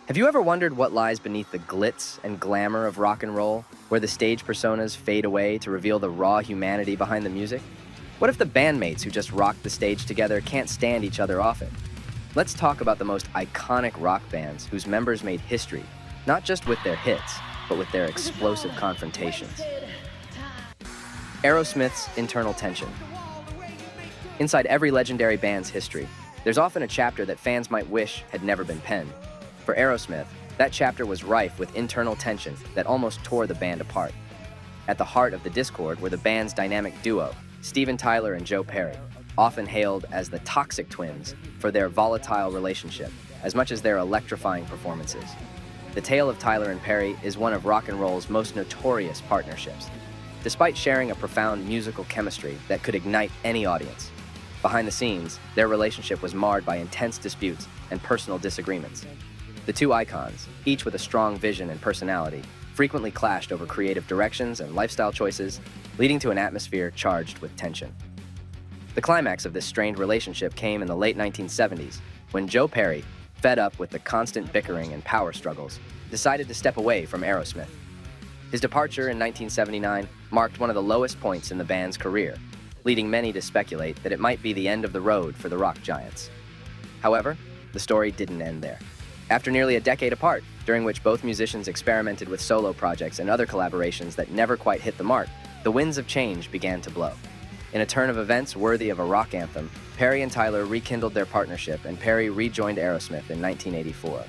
Have you ever wondered what lies beneath the glitz and glamour of rock and roll, where the stage personas fade away to reveal the raw humanity behind the music? What if the bandmates who just rocked the stage together can't stand each other often? Let's talk about the most iconic rock bands whose members made history, not just with their hits, but with their explosive confrontations. Aerosmith's internal tension. Inside every legendary band's history, there's often a chapter that fans might wish had never been penned. For Aerosmith, that chapter was rife with internal tension that almost tore the band apart. At the heart of the discord were the band's dynamic duo, Steven Tyler and Joe Perry, often hailed as the Toxic Twins for their volatile relationship, as much as their electrifying performances. The tale of Tyler and Perry is one of rock and roll's most notorious partnerships. Despite sharing a profound musical chemistry that could ignite any audience, behind the scenes, their relationship was marred by intense disputes and personal disagreements. The two icons, each with a strong vision and personality, frequently clashed over creative directions and lifestyle choices, leading to an atmosphere charged with tension. The climax of this strained relationship came in the late 1970s, when Joe Perry, fed up with the constant bickering and power struggles, decided to step away from Aerosmith. His departure in 1979 marked one of the lowest points in the band's career, leading many to speculate that it might be the end of the road for the rock giants. However, the story didn't end there. After nearly a decade apart, during which both musicians experimented with solo projects and other collaborations that never quite hit the mark, the winds of change began to blow. In a turn of events worthy of a rock anthem, Perry and Tyler rekindled their partnership, and Perry rejoined Aerosmith in 1984.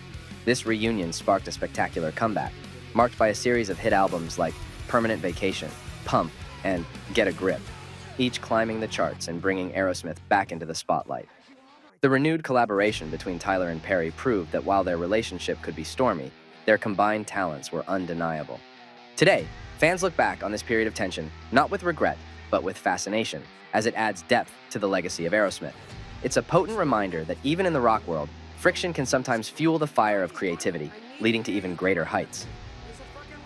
This reunion sparked a spectacular comeback, marked by a series of hit albums like Permanent Vacation, Pump, and Get a Grip, each climbing the charts and bringing Aerosmith back into the spotlight. The renewed collaboration between Tyler and Perry proved that while their relationship could be stormy, their combined talents were undeniable. Today, fans look back on this period of tension not with regret, but with fascination, as it adds depth to the legacy of Aerosmith. It's a potent reminder that even in the rock world, friction can sometimes fuel the fire of creativity, leading to even greater heights.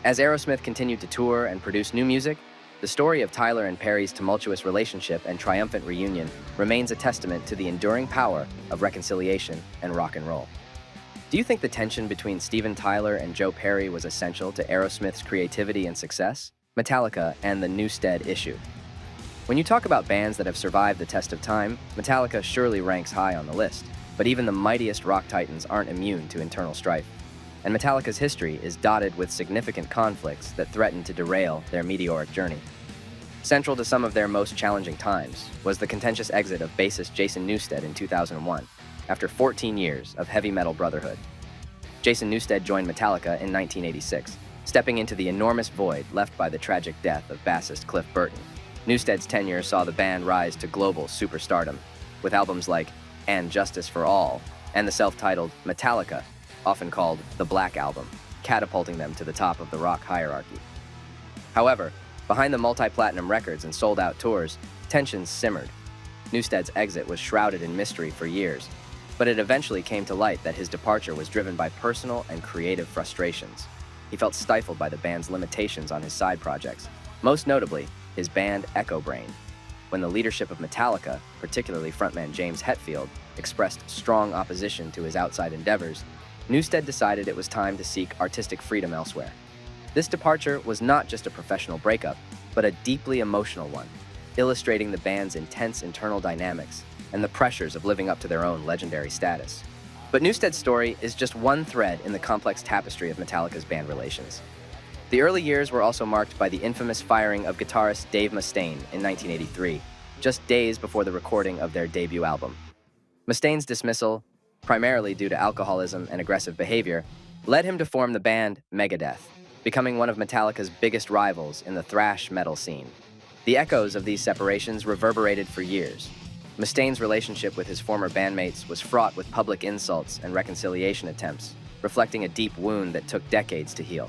As Aerosmith continued to tour and produce new music, the story of Tyler and Perry's tumultuous relationship and triumphant reunion remains a testament to the enduring power of reconciliation and rock and roll. Do you think the tension between Steven Tyler and Joe Perry was essential to Aerosmith's creativity and success? Metallica and the Newsted issue. When you talk about bands that have survived the test of time, Metallica surely ranks high on the list, but even the mightiest rock titans aren't immune to internal strife. And Metallica's history is dotted with significant conflicts that threaten to derail their meteoric journey. Central to some of their most challenging times was the contentious exit of bassist Jason Newsted in 2001, after 14 years of heavy metal brotherhood. Jason Newsted joined Metallica in 1986, stepping into the enormous void left by the tragic death of bassist Cliff Burton. Newsted's tenure saw the band rise to global superstardom, with albums like And Justice for All and the self-titled Metallica, often called the Black Album, catapulting them to the top of the rock hierarchy. However, behind the multi-platinum records and sold-out tours, tensions simmered. Newsted's exit was shrouded in mystery for years, but it eventually came to light that his departure was driven by personal and creative frustrations. He felt stifled by the band's limitations on his side projects, most notably his band Echo Brain. When the leadership of Metallica, particularly frontman James Hetfield, expressed strong opposition to his outside endeavors, Newsted decided it was time to seek artistic freedom elsewhere. This departure was not just a professional breakup, but a deeply emotional one, illustrating the band's intense internal dynamics and the pressures of living up to their own legendary status. But Newsted's story is just one thread in the complex tapestry of Metallica's band relations. The early years were also marked by the infamous firing of guitarist Dave Mustaine in 1983, just days before the recording of their debut album. Mustaine's dismissal, primarily due to alcoholism and aggressive behavior, led him to form the band Megadeth, becoming one of Metallica's biggest rivals in the thrash metal scene. The echoes of these separations reverberated for years. Mustaine's relationship with his former bandmates was fraught with public insults and reconciliation attempts, reflecting a deep wound that took decades to heal.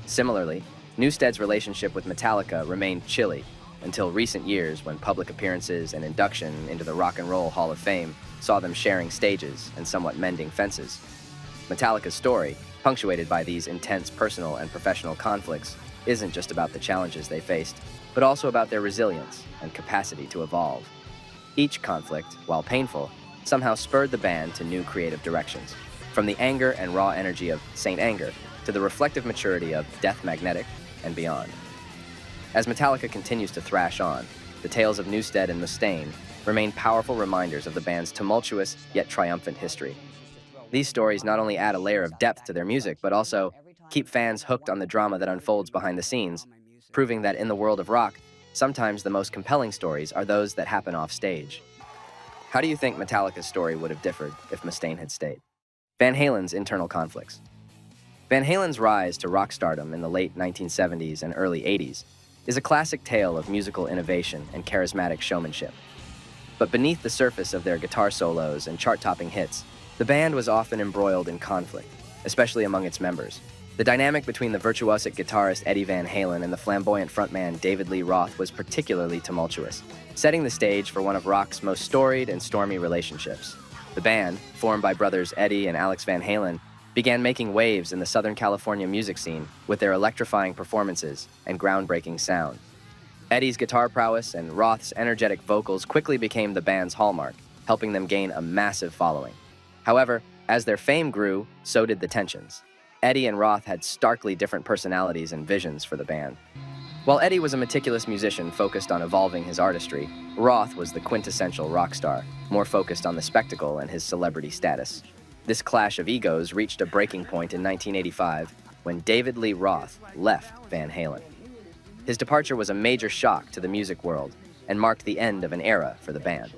Similarly, Newsted's relationship with Metallica remained chilly until recent years, when public appearances and induction into the Rock and Roll Hall of Fame saw them sharing stages and somewhat mending fences. Metallica's story, punctuated by these intense personal and professional conflicts, isn't just about the challenges they faced, but also about their resilience and capacity to evolve. Each conflict, while painful, somehow spurred the band to new creative directions. from the anger and raw energy of Saint Anger to the reflective maturity of Death Magnetic and beyond. As Metallica continues to thrash on, the tales of Newsted and Mustaine remain powerful reminders of the band's tumultuous yet triumphant history. These stories not only add a layer of depth to their music, but also keep fans hooked on the drama that unfolds behind the scenes, proving that in the world of rock, sometimes the most compelling stories are those that happen off stage. How do you think Metallica's story would have differed if Mustaine had stayed? Van Halen's internal conflicts. Van Halen's rise to rock stardom in the late 1970s and early 80s is a classic tale of musical innovation and charismatic showmanship. But beneath the surface of their guitar solos and chart-topping hits, the band was often embroiled in conflict, especially among its members. The dynamic between the virtuosic guitarist Eddie Van Halen and the flamboyant frontman David Lee Roth was particularly tumultuous, setting the stage for one of rock's most storied and stormy relationships. The band, formed by brothers Eddie and Alex Van Halen, began making waves in the Southern California music scene with their electrifying performances and groundbreaking sound. Eddie's guitar prowess and Roth's energetic vocals quickly became the band's hallmark, helping them gain a massive following. However, as their fame grew, so did the tensions. Eddie and Roth had starkly different personalities and visions for the band. While Eddie was a meticulous musician focused on evolving his artistry, Roth was the quintessential rock star, more focused on the spectacle and his celebrity status. This clash of egos reached a breaking point in 1985 when David Lee Roth left Van Halen. His departure was a major shock to the music world and marked the end of an era for the band.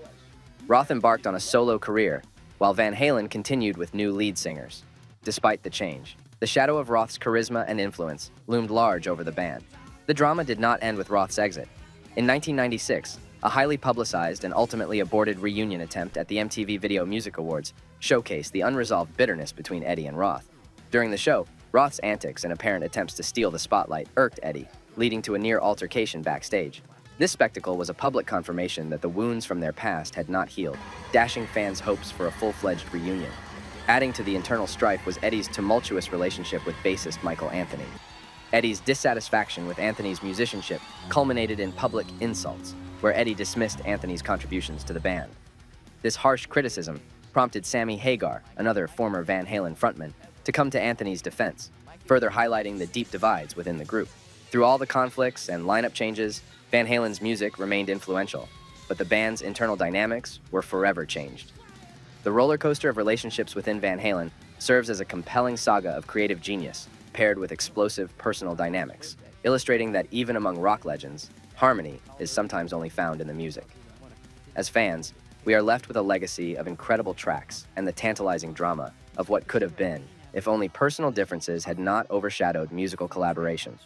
Roth embarked on a solo career, while Van Halen continued with new lead singers. Despite the change, the shadow of Roth's charisma and influence loomed large over the band. The drama did not end with Roth's exit. In 1996, a highly publicized and ultimately aborted reunion attempt at the MTV Video Music Awards showcased the unresolved bitterness between Eddie and Roth. During the show, Roth's antics and apparent attempts to steal the spotlight irked Eddie, leading to a near altercation backstage. This spectacle was a public confirmation that the wounds from their past had not healed, dashing fans' hopes for a full-fledged reunion. Adding to the internal strife was Eddie's tumultuous relationship with bassist Michael Anthony. Eddie's dissatisfaction with Anthony's musicianship culminated in public insults, where Eddie dismissed Anthony's contributions to the band. This harsh criticism prompted Sammy Hagar, another former Van Halen frontman, to come to Anthony's defense, further highlighting the deep divides within the group. Through all the conflicts and lineup changes, Van Halen's music remained influential, but the band's internal dynamics were forever changed. The roller coaster of relationships within Van Halen serves as a compelling saga of creative genius, paired with explosive personal dynamics, illustrating that even among rock legends, harmony is sometimes only found in the music. As fans, we are left with a legacy of incredible tracks and the tantalizing drama of what could have been if only personal differences had not overshadowed musical collaboration.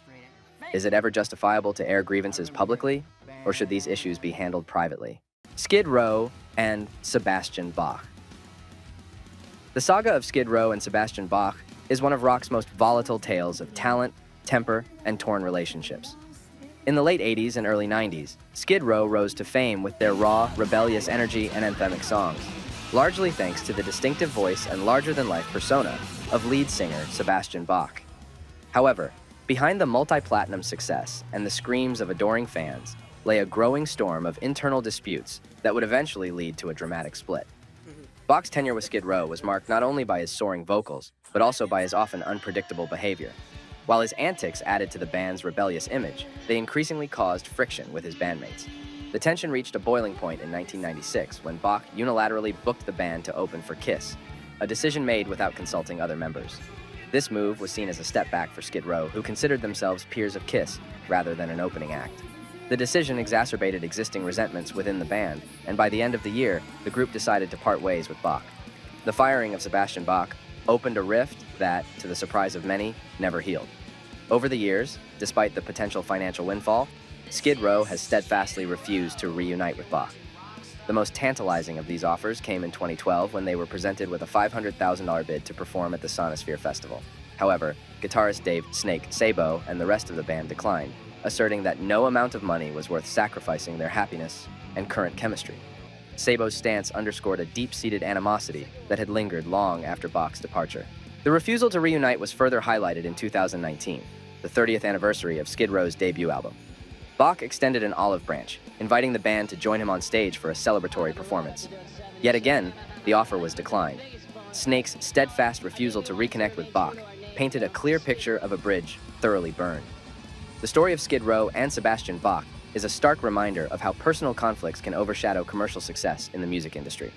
Is it ever justifiable to air grievances publicly, or should these issues be handled privately? Skid Row and Sebastian Bach. The saga of Skid Row and Sebastian Bach is one of rock's most volatile tales of talent, temper, and torn relationships. In the late 80s and early 90s, Skid Row rose to fame with their raw, rebellious energy and anthemic songs, largely thanks to the distinctive voice and larger-than-life persona of lead singer Sebastian Bach. However, behind the multi-platinum success and the screams of adoring fans lay a growing storm of internal disputes that would eventually lead to a dramatic split. Bach's tenure with Skid Row was marked not only by his soaring vocals, but also by his often unpredictable behavior. While his antics added to the band's rebellious image, they increasingly caused friction with his bandmates. The tension reached a boiling point in 1996 when Bach unilaterally booked the band to open for Kiss, a decision made without consulting other members. This move was seen as a step back for Skid Row, who considered themselves peers of Kiss rather than an opening act. The decision exacerbated existing resentments within the band, and by the end of the year, the group decided to part ways with Bach. The firing of Sebastian Bach opened a rift that, to the surprise of many, never healed. Over the years, despite the potential financial windfall, Skid Row has steadfastly refused to reunite with Bach. The most tantalizing of these offers came in 2012 when they were presented with a $500,000 bid to perform at the Sonosphere Festival. However, guitarist Dave "Snake" Sabo and the rest of the band declined, asserting that no amount of money was worth sacrificing their happiness and current chemistry. Sabo's stance underscored a deep-seated animosity that had lingered long after Bach's departure. The refusal to reunite was further highlighted in 2019, the 30th anniversary of Skid Row's debut album. Bach extended an olive branch, inviting the band to join him on stage for a celebratory performance. Yet again, the offer was declined. Snake's steadfast refusal to reconnect with Bach painted a clear picture of a bridge thoroughly burned. The story of Skid Row and Sebastian Bach is a stark reminder of how personal conflicts can overshadow commercial success in the music industry.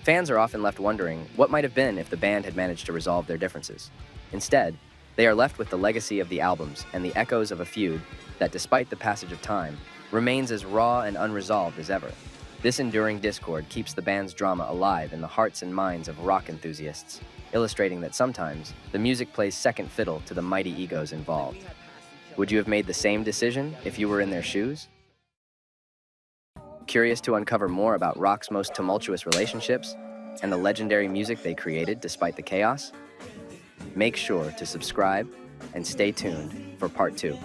Fans are often left wondering what might have been if the band had managed to resolve their differences. Instead, they are left with the legacy of the albums and the echoes of a feud that, despite the passage of time, remains as raw and unresolved as ever. This enduring discord keeps the band's drama alive in the hearts and minds of rock enthusiasts, illustrating that sometimes the music plays second fiddle to the mighty egos involved. Would you have made the same decision if you were in their shoes? Curious to uncover more about rock's most tumultuous relationships and the legendary music they created despite the chaos? Make sure to subscribe and stay tuned for part 2.